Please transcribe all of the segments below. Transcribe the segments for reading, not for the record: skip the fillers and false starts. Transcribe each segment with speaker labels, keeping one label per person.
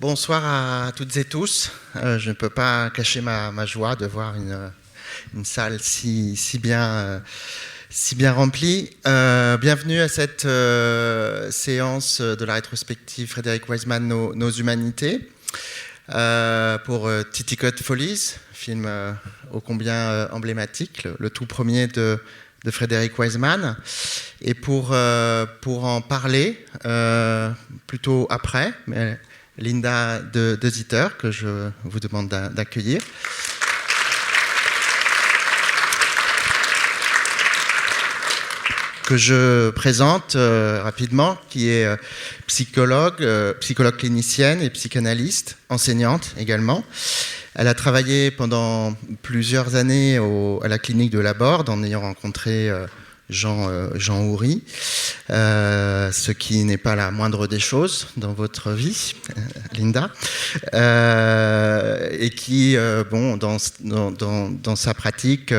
Speaker 1: Bonsoir à toutes et tous. Je ne peux pas cacher ma joie de voir une salle si bien remplie. Bienvenue à cette séance de la rétrospective Frédéric Wiseman, Nos Humanités, pour Titicoat Follies, film ô combien emblématique, le tout premier de Frédéric Wiseman. Et pour en parler, plutôt après, mais Linda de Zitter, que je vous demande d'accueillir. Que je présente rapidement, qui est psychologue clinicienne et psychanalyste, enseignante également. Elle a travaillé pendant plusieurs années à la clinique de Laborde, en ayant rencontré Jean Houry, ce qui n'est pas la moindre des choses dans votre vie, Linda, et qui, dans sa pratique,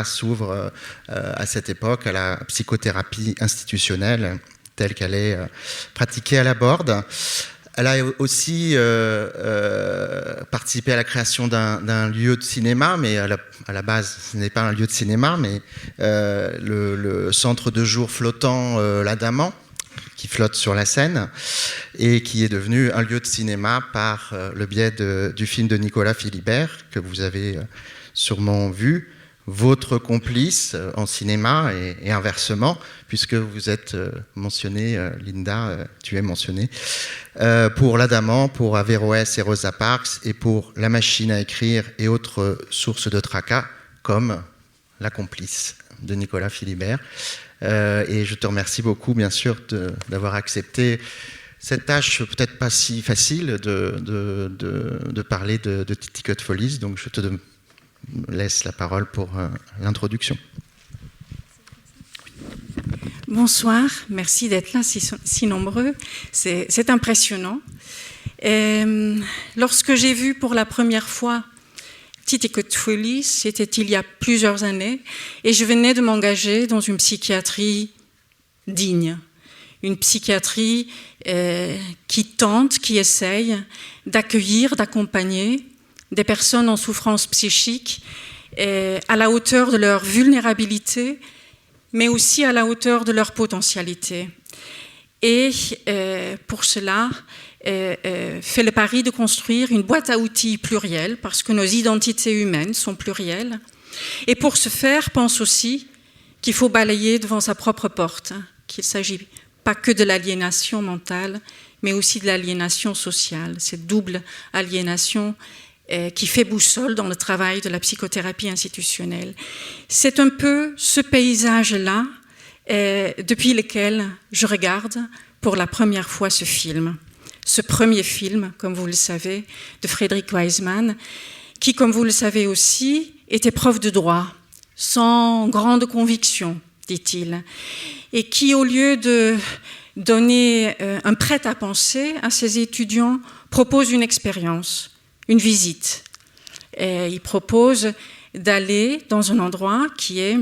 Speaker 1: s'ouvre à cette époque à la psychothérapie institutionnelle telle qu'elle est pratiquée à Laborde. Elle a aussi participé à la création d'un lieu de cinéma, mais à la base, ce n'est pas un lieu de cinéma, mais le centre de jour flottant L'Adamant, qui flotte sur la Seine, et qui est devenu un lieu de cinéma par le biais du film de Nicolas Philibert, que vous avez sûrement vu, votre complice en cinéma et inversement, puisque vous êtes mentionnée, Linda, tu es mentionnée, pour L'Adamant, pour Averroès et Rosa Parks, et pour La machine à écrire et autres sources de tracas, comme La complice de Nicolas Philibert. Et je te remercie beaucoup, bien sûr, d'avoir accepté cette tâche peut-être pas si facile de parler de Titicoat Follies. Donc je te laisse la parole pour l'introduction.
Speaker 2: Bonsoir, merci d'être là si nombreux, c'est impressionnant. Lorsque j'ai vu pour la première fois Titicoat Follies, c'était il y a plusieurs années, et je venais de m'engager dans une psychiatrie digne, une psychiatrie qui essaye d'accueillir, d'accompagner des personnes en souffrance psychique à la hauteur de leur vulnérabilité, mais aussi à la hauteur de leur potentialité. Et pour cela, fait le pari de construire une boîte à outils plurielle, parce que nos identités humaines sont plurielles. Et pour ce faire, pense aussi qu'il faut balayer devant sa propre porte, qu'il ne s'agit pas que de l'aliénation mentale, mais aussi de l'aliénation sociale, cette double aliénation qui fait boussole dans le travail de la psychothérapie institutionnelle. C'est un peu ce paysage-là depuis lequel je regarde pour la première fois ce film. Ce premier film, comme vous le savez, de Frédéric Wiseman, qui, comme vous le savez aussi, était prof de droit, sans grande conviction, dit-il, et qui, au lieu de donner un prêt-à-penser à ses étudiants, propose une expérience, une visite. Et il propose d'aller dans un endroit qui est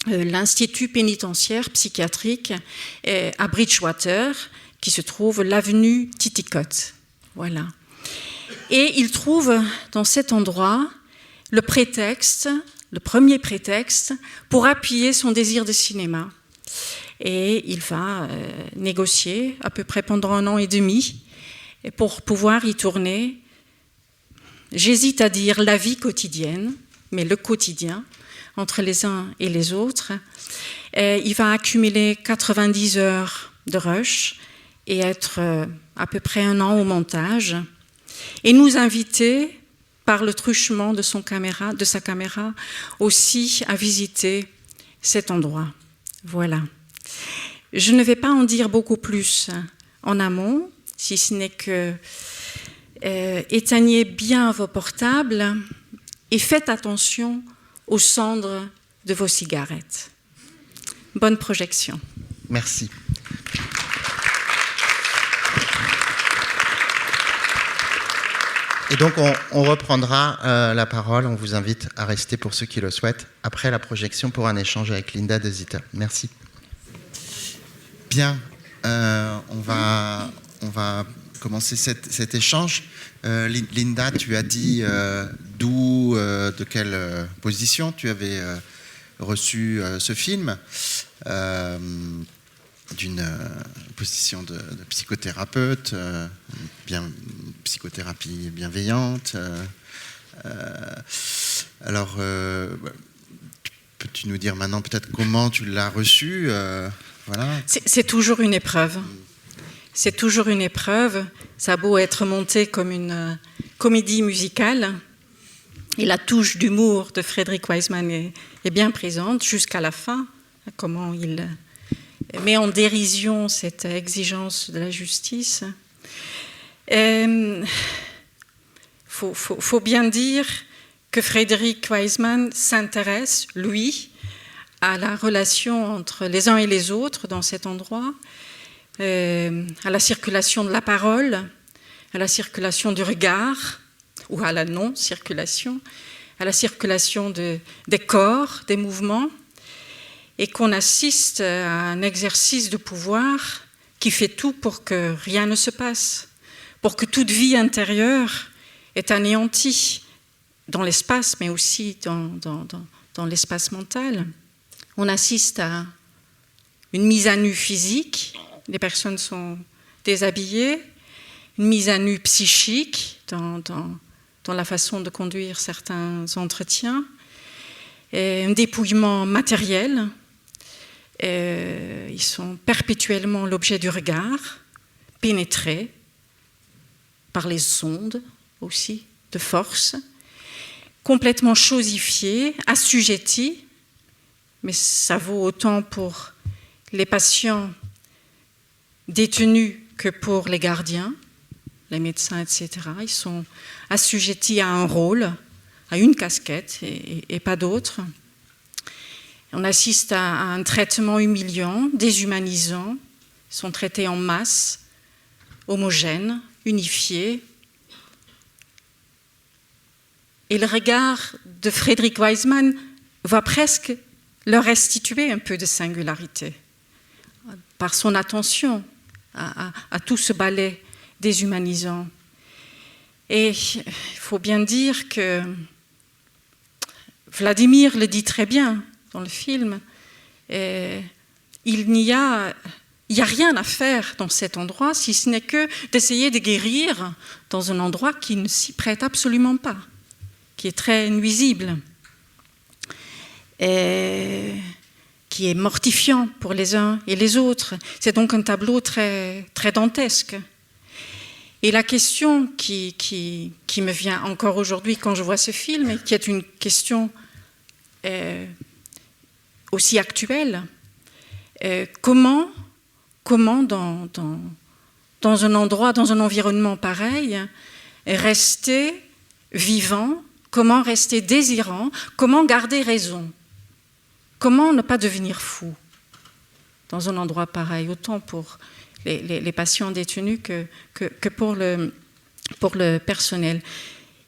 Speaker 2: l'Institut pénitentiaire psychiatrique à Bridgewater, qui se trouve l'avenue Titicoat. Voilà. Et il trouve dans cet endroit le premier prétexte pour appuyer son désir de cinéma. Et il va négocier à peu près pendant 1 an et demi pour pouvoir y tourner. J'hésite à dire la vie quotidienne, mais le quotidien, entre les uns et les autres. Il va accumuler 90 heures de rush et être à peu près 1 an au montage, et nous inviter, par le truchement de sa caméra, aussi à visiter cet endroit. Voilà. Je ne vais pas en dire beaucoup plus en amont, si ce n'est que éteignez bien vos portables et faites attention aux cendres de vos cigarettes. Bonne projection.
Speaker 1: Merci. Et donc on reprendra la parole, on vous invite à rester pour ceux qui le souhaitent, après la projection pour un échange avec Linda de Zitter. Merci. Bien, on va commencer cet échange. Linda, tu as dit de quelle position tu avais reçu ce film, d'une position de psychothérapeute, psychothérapie bienveillante. Alors, peux-tu nous dire maintenant peut-être comment tu l'as reçu, voilà.
Speaker 2: C'est toujours une épreuve. C'est toujours une épreuve. Ça a beau être monté comme une comédie musicale, et la touche d'humour de Frédéric Wiseman est bien présente jusqu'à la fin. Comment il met en dérision cette exigence de la justice. Faut bien dire que Frédéric Wiseman s'intéresse, lui, à la relation entre les uns et les autres dans cet endroit, à la circulation de la parole, à la circulation du regard, ou à la non-circulation, à la circulation des corps, des mouvements, et qu'on assiste à un exercice de pouvoir qui fait tout pour que rien ne se passe, pour que toute vie intérieure est anéantie dans l'espace, mais aussi dans l'espace mental. On assiste à une mise à nu physique, les personnes sont déshabillées, une mise à nu psychique dans la façon de conduire certains entretiens, et un dépouillement matériel. Ils sont perpétuellement l'objet du regard, pénétrés par les ondes aussi de force, complètement chosifiés, assujettis, mais ça vaut autant pour les patients détenus que pour les gardiens, les médecins, etc. Ils sont assujettis à un rôle, à une casquette et pas d'autre. On assiste à un traitement humiliant, déshumanisant. Ils sont traités en masse, homogènes, unifiés. Et le regard de Frédéric Wiseman va presque leur restituer un peu de singularité par son attention à tout ce ballet déshumanisant. Et il faut bien dire que Vladimir le dit très bien dans le film, il n'y a rien à faire dans cet endroit si ce n'est que d'essayer de guérir dans un endroit qui ne s'y prête absolument pas, qui est très nuisible, et qui est mortifiant pour les uns et les autres. C'est donc un tableau très, très dantesque. Et la question qui me vient encore aujourd'hui quand je vois ce film, et qui est une question aussi actuelle, comment dans un endroit, dans un environnement pareil, rester vivant, comment rester désirant, comment garder raison, comment ne pas devenir fou dans un endroit pareil, autant pour les patients détenus que pour le personnel.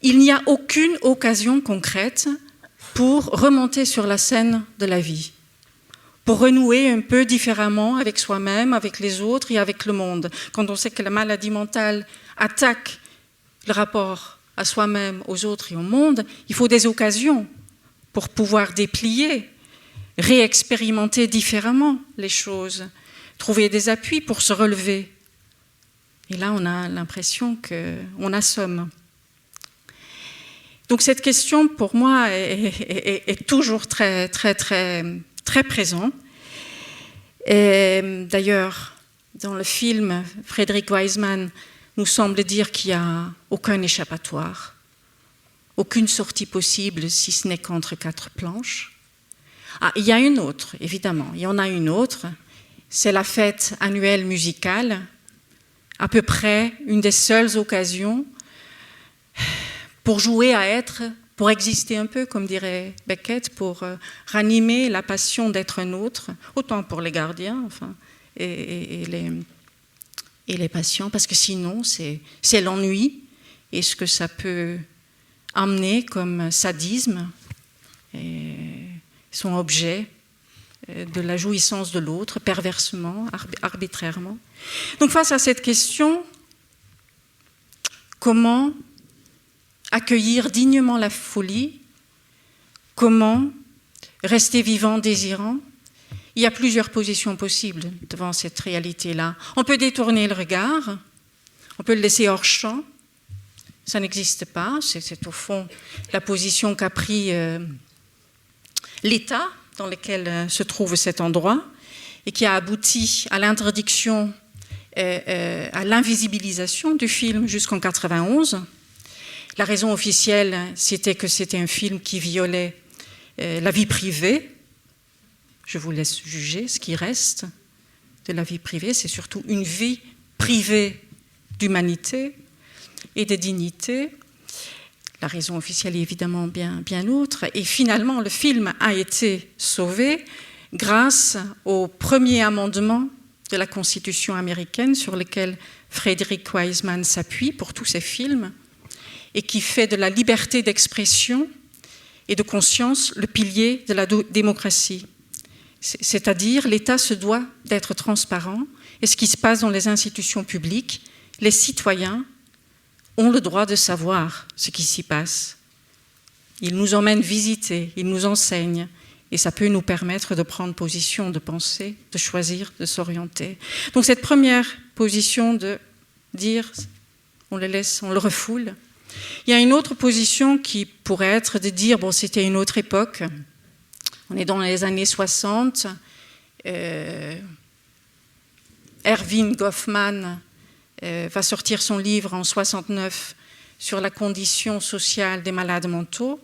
Speaker 2: Il n'y a aucune occasion concrète pour remonter sur la scène de la vie, pour renouer un peu différemment avec soi-même, avec les autres et avec le monde. Quand on sait que la maladie mentale attaque le rapport à soi-même, aux autres et au monde, il faut des occasions pour pouvoir déplier, réexpérimenter différemment les choses, trouver des appuis pour se relever. Et là, on a l'impression qu'on assomme. Donc cette question, pour moi, est toujours très, très, très, très présente. Et d'ailleurs, dans le film, Frédéric Wiseman nous semble dire qu'il n'y a aucun échappatoire, aucune sortie possible, si ce n'est qu'entre quatre planches. Ah, il y a une autre, évidemment, il y en a une autre, c'est la fête annuelle musicale, à peu près une des seules occasions pour jouer à être, pour exister un peu, comme dirait Beckett, pour ranimer la passion d'être un autre, autant pour les gardiens enfin, et les patients, parce que sinon c'est l'ennui et ce que ça peut amener comme sadisme, et son objet de la jouissance de l'autre, perversement, arbitrairement. Donc face à cette question, comment accueillir dignement la folie, comment rester vivant, désirant. Il y a plusieurs positions possibles devant cette réalité-là. On peut détourner le regard, on peut le laisser hors champ, ça n'existe pas, c'est au fond la position qu'a pris l'état dans lequel se trouve cet endroit et qui a abouti à l'interdiction, à l'invisibilisation du film jusqu'en 1991. La raison officielle, c'était que c'était un film qui violait la vie privée. Je vous laisse juger ce qui reste de la vie privée. C'est surtout une vie privée d'humanité et de dignité. La raison officielle est évidemment bien autre. Et finalement, le film a été sauvé grâce au premier amendement de la Constitution américaine sur lequel Frederick Wiseman s'appuie pour tous ses films et qui fait de la liberté d'expression et de conscience le pilier de la démocratie. C'est-à-dire, l'État se doit d'être transparent et ce qui se passe dans les institutions publiques, les citoyens ont le droit de savoir ce qui s'y passe. Ils nous emmènent visiter, ils nous enseignent et ça peut nous permettre de prendre position, de penser, de choisir, de s'orienter. Donc cette première position de dire on le laisse, on le refoule. Il y a une autre position qui pourrait être de dire bon, c'était une autre époque. On est dans les années 60. Erving Goffman va sortir son livre en 69 sur la condition sociale des malades mentaux.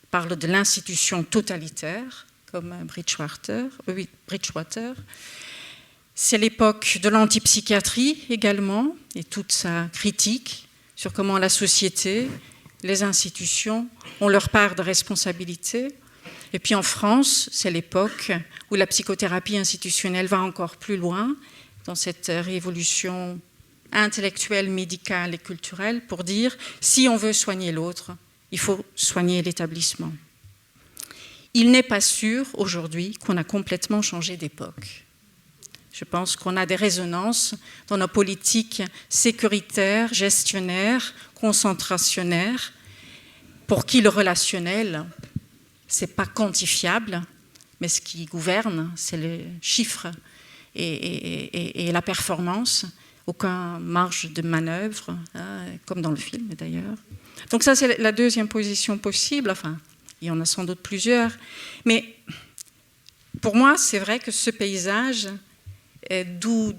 Speaker 2: Il parle de l'institution totalitaire, comme Bridgewater. C'est l'époque de l'antipsychiatrie également, et toute sa critique sur comment la société, les institutions ont leur part de responsabilité. Et puis en France, c'est l'époque où la psychothérapie institutionnelle va encore plus loin dans cette révolution intellectuelle, médicale et culturelle pour dire si on veut soigner l'autre, il faut soigner l'établissement. Il n'est pas sûr aujourd'hui qu'on a complètement changé d'époque. Je pense qu'on a des résonances dans nos politiques sécuritaires, gestionnaires, concentrationnaires, pour qui le relationnel, ce n'est pas quantifiable, mais ce qui gouverne, c'est les chiffres et la performance, aucune marge de manœuvre, hein, comme dans le film d'ailleurs. Donc ça, c'est la deuxième position possible, enfin, il y en a sans doute plusieurs, mais pour moi, c'est vrai que ce paysage, d'où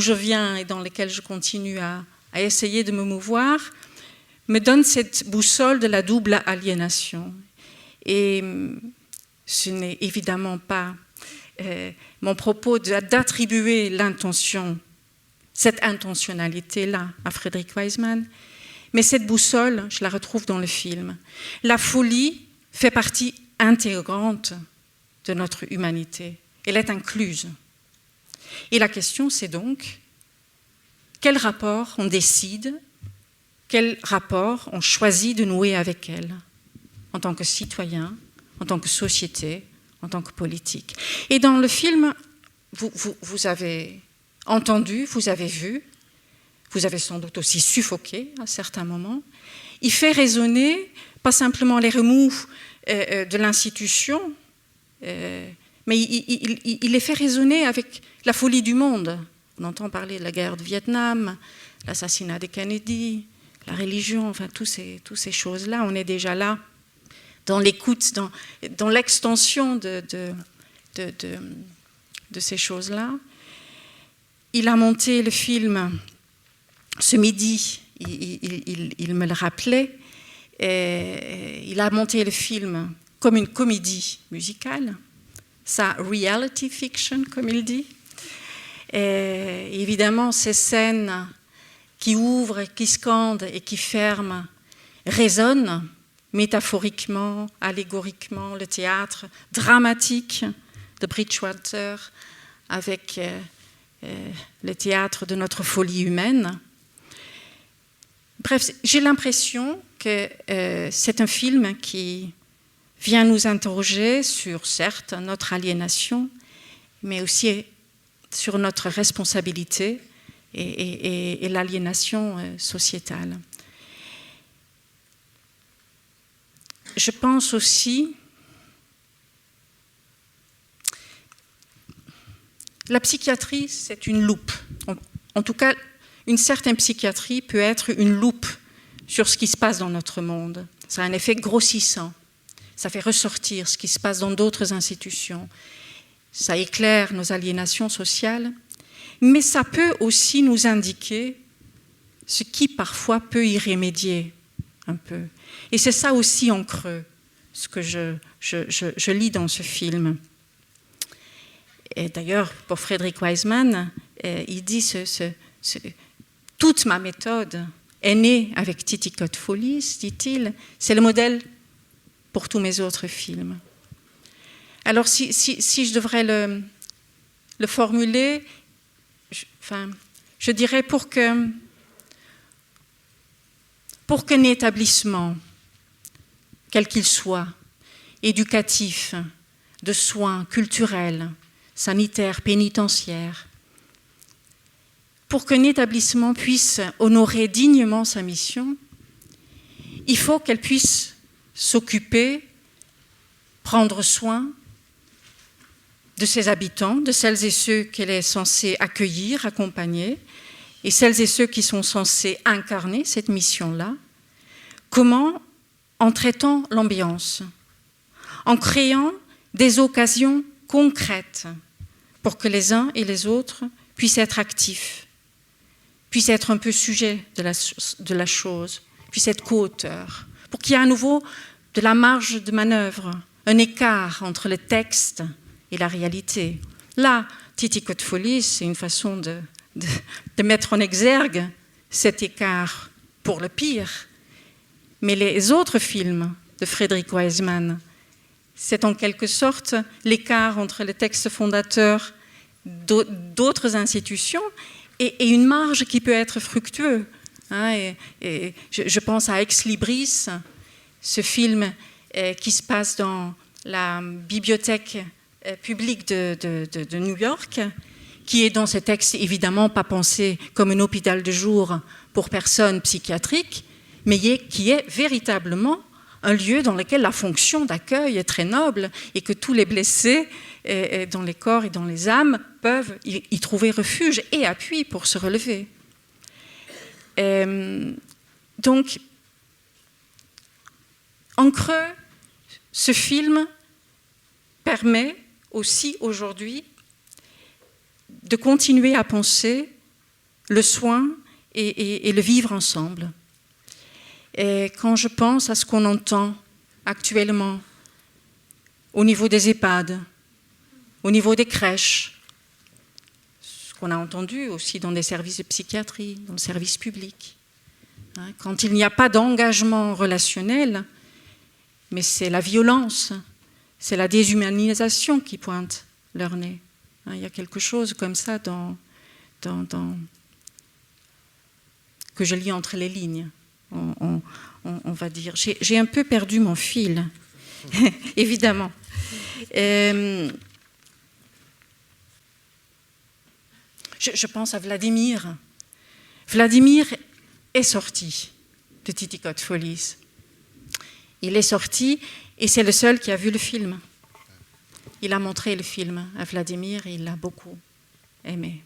Speaker 2: je viens et dans lequel je continue à essayer de me mouvoir, me donne cette boussole de la double aliénation. Et ce n'est évidemment pas mon propos d'attribuer l'intention, cette intentionnalité-là à Frederick Wiseman, mais cette boussole, je la retrouve dans le film. La folie fait partie intégrante de notre humanité. Elle est incluse. Et la question, c'est donc, quel rapport on décide, quel rapport on choisit de nouer avec elle, en tant que citoyen, en tant que société, en tant que politique. Et dans le film, vous avez entendu, vous avez vu, vous avez sans doute aussi suffoqué à certains moments. Il fait résonner, pas simplement les remous de l'institution, mais il les fait résonner avec la folie du monde. On entend parler de la guerre de Vietnam, l'assassinat de Kennedy, la religion, enfin, toutes ces choses-là. On est déjà là, dans l'écoute, dans l'extension de ces choses-là. Il a monté le film ce midi, il me le rappelait, il a monté le film comme une comédie musicale, sa reality fiction, comme il dit. Et évidemment, ces scènes qui ouvrent, qui scandent et qui ferment résonnent métaphoriquement, allégoriquement, le théâtre dramatique de Bridgewater avec le théâtre de notre folie humaine. Bref, j'ai l'impression que c'est un film qui vient nous interroger sur, certes, notre aliénation, mais aussi sur notre responsabilité et l'aliénation sociétale. je pense aussi, la psychiatrie, c'est une loupe. En tout cas, une certaine psychiatrie peut être une loupe sur ce qui se passe dans notre monde. Ça a un effet grossissant. Ça fait ressortir ce qui se passe dans d'autres institutions. Ça éclaire nos aliénations sociales, mais ça peut aussi nous indiquer ce qui parfois peut y remédier un peu. Et c'est ça aussi en creux, ce que je lis dans ce film. Et d'ailleurs, pour Frederick Wiseman, il dit toute ma méthode est née avec Titicoat Follies, dit-il, c'est le modèle pour tous mes autres films. Alors, si je devrais le formuler, je dirais pour qu'un établissement, quel qu'il soit, éducatif, de soins, culturels, sanitaires, pénitentiaires, pour qu'un établissement puisse honorer dignement sa mission, il faut qu'elle puisse s'occuper, prendre soin de ses habitants, de celles et ceux qu'elle est censée accueillir, accompagner, et celles et ceux qui sont censés incarner cette mission-là. Comment? En traitant l'ambiance, en créant des occasions concrètes pour que les uns et les autres puissent être actifs, puissent être un peu sujets de la chose, puissent être co-auteurs, pour qu'il y ait à nouveau de la marge de manœuvre, un écart entre le texte et la réalité. Là, Titicoat Follies, c'est une façon de mettre en exergue cet écart pour le pire. Mais les autres films de Frederick Wiseman, c'est en quelque sorte l'écart entre le texte fondateur d'autres institutions et une marge qui peut être fructueuse. Et je pense à Ex Libris, ce film qui se passe dans la bibliothèque publique de New York, qui est dans ce texte évidemment pas pensé comme un hôpital de jour pour personnes psychiatriques, mais qui est véritablement un lieu dans lequel la fonction d'accueil est très noble et que tous les blessés dans les corps et dans les âmes peuvent y trouver refuge et appui pour se relever. Donc, en creux, ce film permet aussi aujourd'hui de continuer à penser le soin et le vivre ensemble. Et quand je pense à ce qu'on entend actuellement au niveau des EHPAD, au niveau des crèches, ce qu'on a entendu aussi dans des services de psychiatrie, dans le service public, quand il n'y a pas d'engagement relationnel, mais c'est la violence, c'est la déshumanisation qui pointe leur nez. Il y a quelque chose comme ça que je lis entre les lignes. On va dire. J'ai un peu perdu mon fil, évidemment. Je pense à Vladimir. Vladimir est sorti de Titicoat Follies. Il est sorti et c'est le seul qui a vu le film. Il a montré le film à Vladimir et il l'a beaucoup aimé.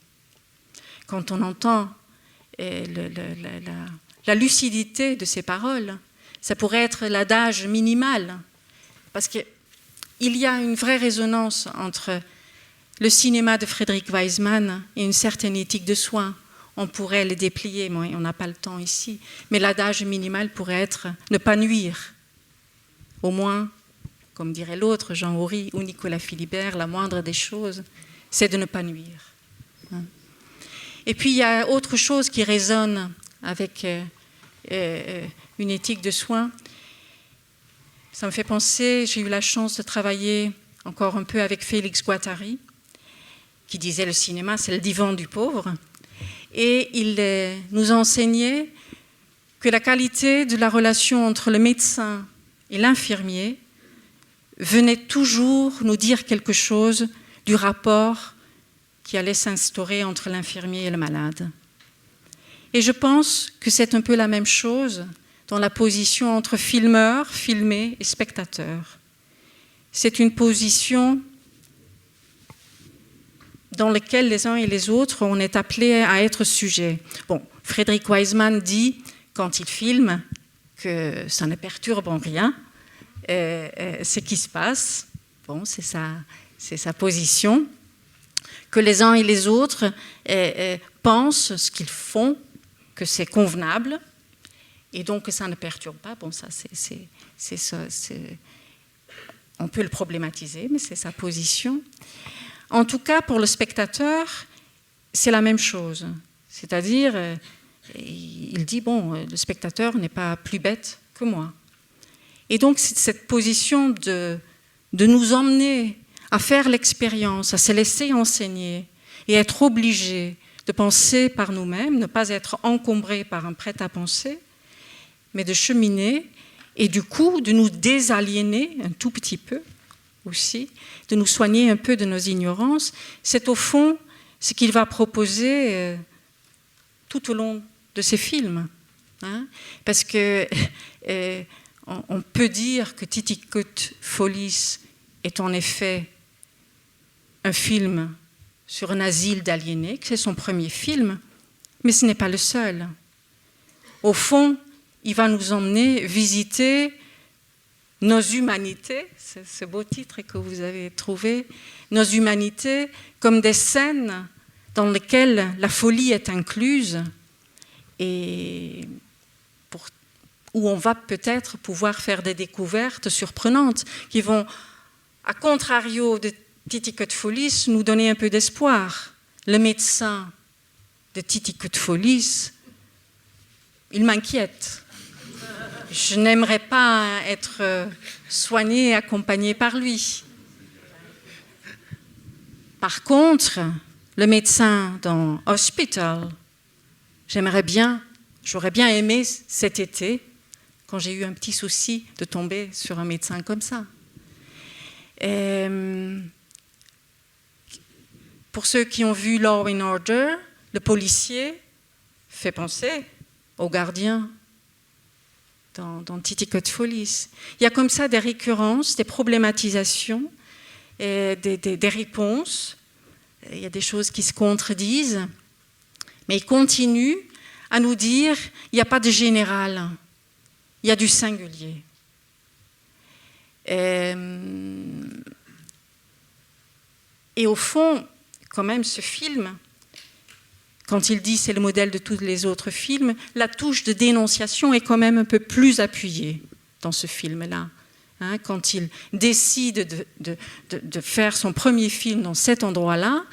Speaker 2: Quand on entend la lucidité de ses paroles, ça pourrait être l'adage minimal, parce qu'il y a une vraie résonance entre le cinéma de Frederick Wiseman et une certaine éthique de soin. On pourrait les déplier, mais on n'a pas le temps ici. Mais l'adage minimal pourrait être ne pas nuire. Au moins, comme dirait l'autre, Jean Horry ou Nicolas Philibert, la moindre des choses, c'est de ne pas nuire. Et puis il y a autre chose qui résonne avec une éthique de soins. Ça me fait penser, j'ai eu la chance de travailler encore un peu avec Félix Guattari, qui disait le cinéma, c'est le divan du pauvre. Et il nous enseignait que la qualité de la relation entre le médecin et l'infirmier venait toujours nous dire quelque chose du rapport qui allait s'instaurer entre l'infirmier et le malade. Et je pense que c'est un peu la même chose dans la position entre filmeur, filmé et spectateur. C'est une position dans laquelle les uns et les autres, on est appelés à être sujets. Bon, Frédéric Wiseman dit, quand il filme, que ça ne perturbe en rien ce qui se passe. Bon, c'est sa position. Que les uns et les autres pensent ce qu'ils font, que c'est convenable, et donc que ça ne perturbe pas. Bon, ça, on peut le problématiser, mais c'est sa position. En tout cas, pour le spectateur, c'est la même chose. C'est-à-dire, il dit, bon, le spectateur n'est pas plus bête que moi. Et donc, c'est cette position de nous emmener à faire l'expérience, à se laisser enseigner et être obligé de penser par nous-mêmes, ne pas être encombré par un prêt-à-penser, mais de cheminer et du coup de nous désaliéner un tout petit peu aussi, de nous soigner un peu de nos ignorances. C'est au fond ce qu'il va proposer tout au long de ses films. Hein, parce que on peut dire que Titicut Folis est en effet un film sur un asile d'aliénés, que c'est son premier film, mais ce n'est pas le seul. Au fond, il va nous emmener visiter nos humanités, c'est ce beau titre que vous avez trouvé, nos humanités comme des scènes dans lesquelles la folie est incluse et où on va peut-être pouvoir faire des découvertes surprenantes qui vont, à contrario de Titicut Folis, nous donner un peu d'espoir. Le médecin de Titicut Folis, il m'inquiète. Je n'aimerais pas être soignée et accompagnée par lui. Par contre, le médecin dans Hospital, j'aurais bien aimé cet été, quand j'ai eu un petit souci, de tomber sur un médecin comme ça. Pour ceux qui ont vu Law and Order, le policier fait penser au gardien dans Titicut Folis. Il y a comme ça des récurrences, des problématisations, et des réponses. Il y a des choses qui se contredisent, mais il continue à nous dire il n'y a pas de général, il y a du singulier. Et au fond, quand même, ce film, quand il dit c'est le modèle de tous les autres films, la touche de dénonciation est quand même un peu plus appuyée dans ce film-là. Hein, quand il décide de faire son premier film dans cet endroit-là,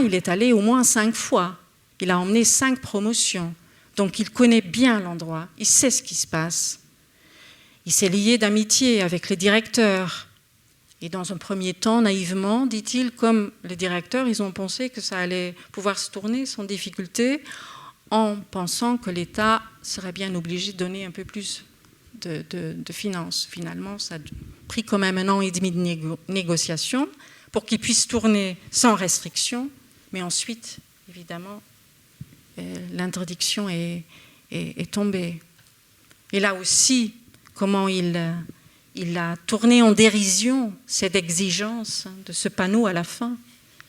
Speaker 2: il est allé au moins 5 fois. Il a emmené 5 promotions. Donc il connaît bien l'endroit, il sait ce qui se passe. Il s'est lié d'amitié avec les directeurs. Et dans un premier temps, naïvement, dit-il, comme les directeurs, ils ont pensé que ça allait pouvoir se tourner sans difficulté, en pensant que l'État serait bien obligé de donner un peu plus de finances. Finalement, ça a pris quand même 1 an et demi de négociation pour qu'il puisse tourner sans restriction. Mais ensuite, évidemment, l'interdiction est tombée. Et là aussi, comment il a tourné en dérision cette exigence de ce panneau à la fin.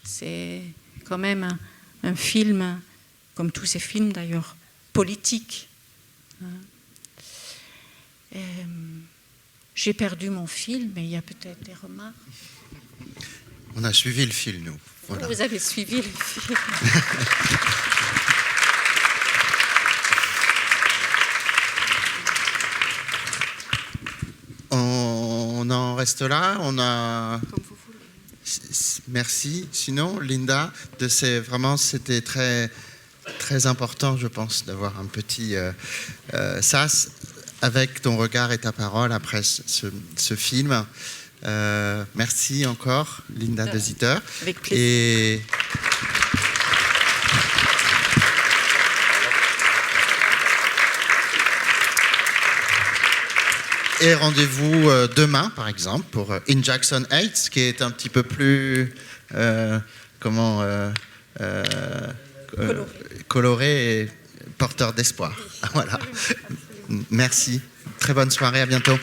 Speaker 2: C'est quand même un film, comme tous ces films d'ailleurs, politique. J'ai perdu mon fil, mais il y a peut-être des remarques.
Speaker 1: On a suivi le fil, nous. Voilà.
Speaker 2: Vous avez suivi le fil.
Speaker 1: On en reste là. On a.
Speaker 2: Comme vous voulez.
Speaker 1: Merci. Sinon, Linda, c'était très, très important, je pense, d'avoir un petit sas avec ton regard et ta parole après ce film. Merci encore, Linda De Zitter.
Speaker 2: Avec plaisir.
Speaker 1: Et rendez-vous demain, par exemple, pour In Jackson Heights, qui est un petit peu plus coloré et porteur d'espoir. Voilà. Merci. Très bonne soirée, à bientôt.